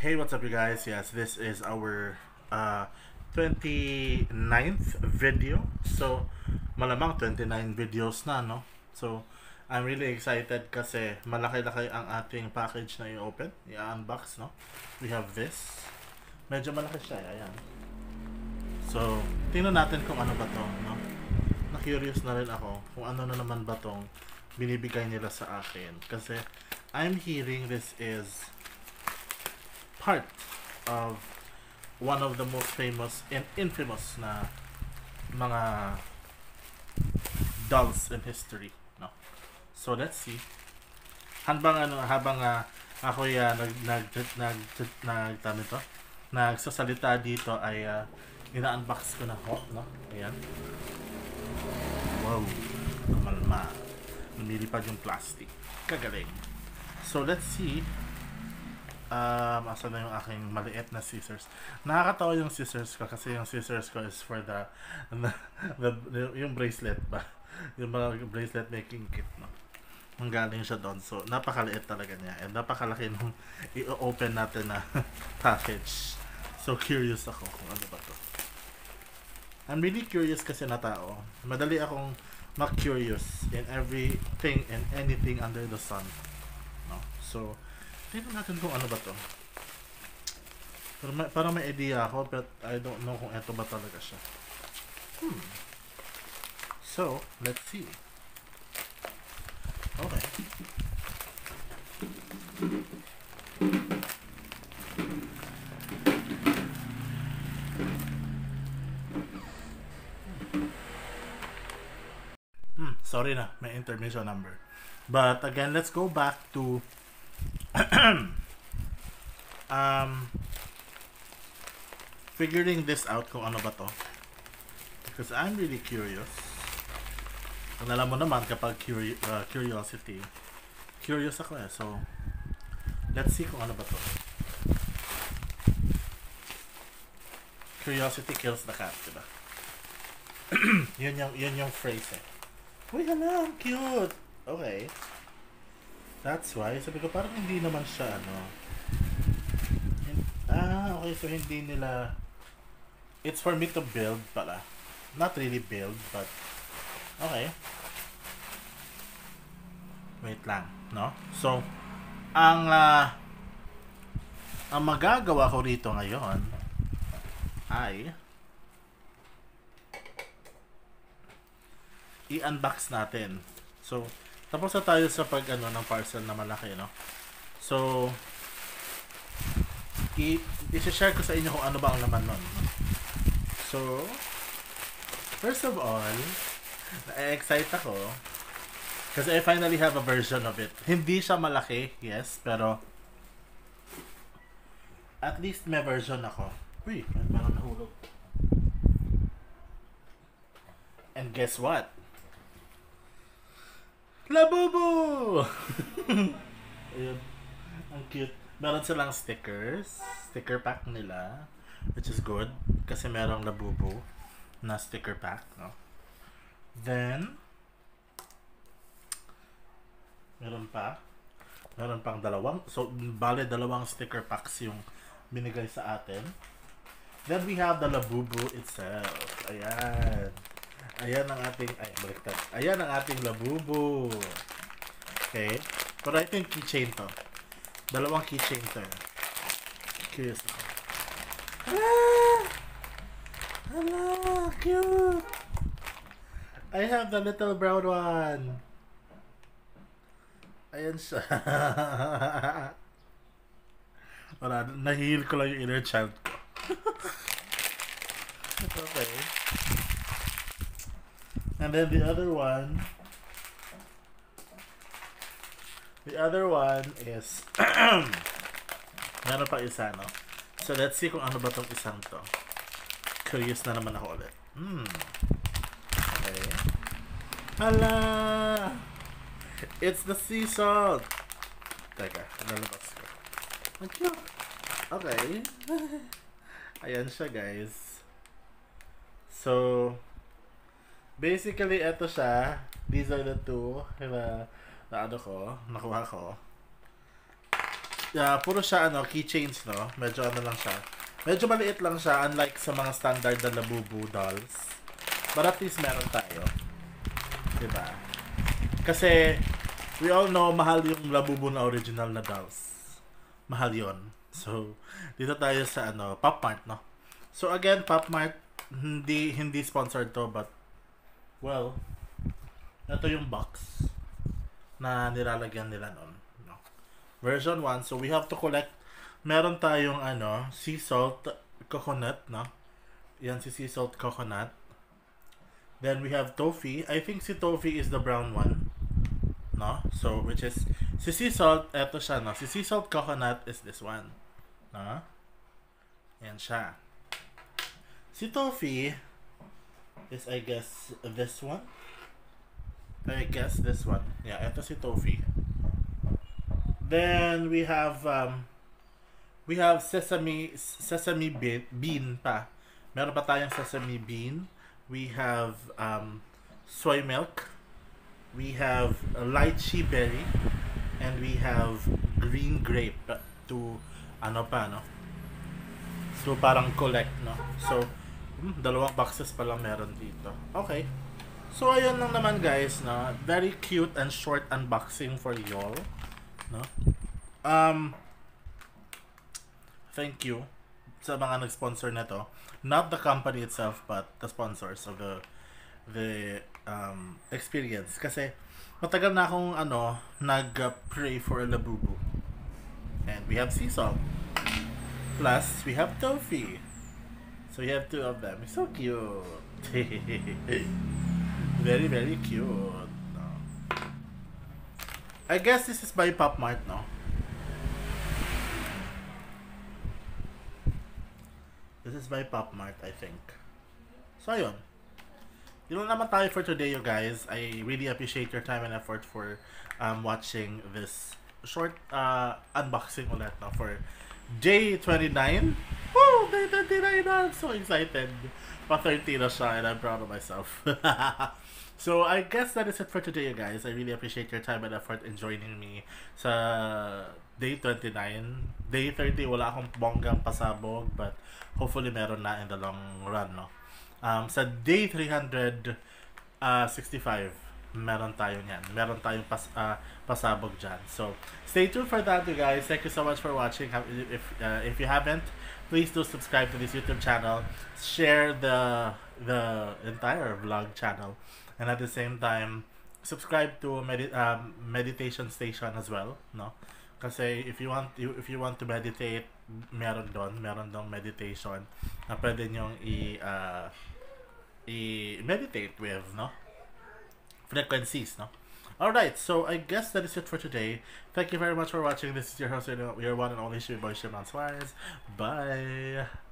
Hey, what's up you guys? Yes, this is our 29th video. So, malamang 29 videos na, no? So, I'm really excited kasi malaki-laki ang ating package na i-open, i-unbox, no? We have this. Medyo malaki siya, ayan. So, tingnan natin kung ano ba to, no? Na-curious na rin ako kung ano na naman ba tong binibigay nila sa akin. Kasi, I'm hearing this is part of one of the most famous and infamous na mga dolls in history, no? So let's see. Habang ako nagsasalita dito ay ina-unbox ko na ho, no? Ayan. Wow. Malma. Lumilipad yung plastic. Kagaling. So let's see. Asan na yung aking maliit na scissors. Nakakatawa yung scissors ko kasi yung scissors ko is for yung bracelet ba. Yung mga bracelet making kit, no? Ang galing siya doon. So, napakaliit talaga niya. And napakalaki nung i-open natin na package. So, curious ako kung ano ba to. I'm really curious kasi na tao. Madali akong ma-curious in everything and anything under the sun, no? So, tingnan natin kung ano ba to. Para may idea ako, but I don't know kung ito ba talaga siya. So, let's see. Okay. Sorry na, may intermission number. But again, let's go back to figuring this out kung ano ba to, because I'm really curious. Kung alam mo naman kapag curiosity, curious ako eh. So let's see kung ano ba to. Curiosity kills the cat, diba? yun yung phrase eh. Uy, hala, ang cute. Okay. That's why, sabi ko parang hindi naman siya okay, so hindi nila, it's for me to build pala. Not really build, but okay. Wait lang, no? So, ang magagawa ko rito ngayon ay i-unbox natin. So, tapos na tayo sa ng parcel na malaki, no? So, i-share ko sa inyo kung ano ba ang laman nun. So, first of all, na-excite ako kasi I finally have a version of it. Hindi siya malaki, yes, pero at least may version ako. Uy, parang nahulog. And guess what? Labubu! Ayun. Ang cute. Meron silang stickers. Sticker pack nila. Which is good. Kasi merong Labubu na sticker pack, no? Then, meron pang dalawang. So, bale dalawang sticker packs yung binigay sa atin. Then, we have the Labubu itself. Ayan. Ayan ang ating, baliktad. Ayan ang ating Labubu. Okay. Pero I think keychain to. Dalawang keychain to. Curious ako. Hala, cute. I have the little brown one. Ayan siya. Wala, nahihil ko lang yung inner child ko. Okay. And then the other one is meron pa isa, no? So let's see kung ano ba tong isang to. Curious na naman ako ulit. Okay. Hala! It's the sea salt! Teka, lalabas ko. Ang cute! Okay. Ayan siya, guys. So, basically, eto siya. These are the two na nakuha ko. puro siya keychains, no? Medyo ano lang siya. Medyo maliit lang siya, unlike sa mga standard na Labubu dolls. But at least meron tayo. Diba? Kasi, we all know, mahal yung Labubu na original na dolls. Mahal yon. So, dito tayo sa Pop Mart, no? So again, Pop Mart, hindi sponsored to, but, well, ito yung box na nilalagyan nila nun. No? Version 1, so we have to collect. Meron tayong sea salt coconut, no? Yan si sea salt coconut. Then we have toffee. I think si toffee is the brown one, no? So which is si sea salt, eto siya, no? Si sea salt coconut is this one, no? Yan siya. Si toffee is, I guess, this one. I guess this one. Yeah, eto si toffee. Then we have sesame bean pa. Meron pa tayong sesame bean. We have soy milk. We have lychee berry, and we have green grape to So parang collect, no? So dalawang boxes pa lang meron dito. Okay. So ayun lang naman guys, no? Very cute and short unboxing for y'all, no? Thank you sa mga nag-sponsor na to. Not the company itself, but the sponsors of the experience. Kasi matagal na akong nag-pray for a Labubu. And we have sea salt. Plus, we have toffee. So we have two of them. It's so cute. Very, very cute. No? I guess this is by Pop Mart, no? This is by Pop Mart, I think. So, ayun. Yun naman tayo for today, you guys. I really appreciate your time and effort for watching this short unboxing ulit, no? For J29. Woo! J29! I'm so excited. Pa-30 na siya and I'm proud of myself. So, I guess that is it for today, you guys. I really appreciate your time and effort in joining me sa day 29. Day 30, wala akong bonggang pasabog, but hopefully meron na in the long run, no? Sa day 365, meron tayo niyan. Meron tayong pasabog dyan. So, stay tuned for that, you guys. Thank you so much for watching. If you haven't, please do subscribe to this YouTube channel. Share the entire vlog channel. And at the same time, subscribe to meditation station as well, no? Kasi if you want to meditate, meron dong meditation na pwede nyong i-meditate with, no? Frequencies, no? Alright, so I guess that is it for today. Thank you very much for watching. This is your host, your one and only Shiboy Shimon Suarez. Bye!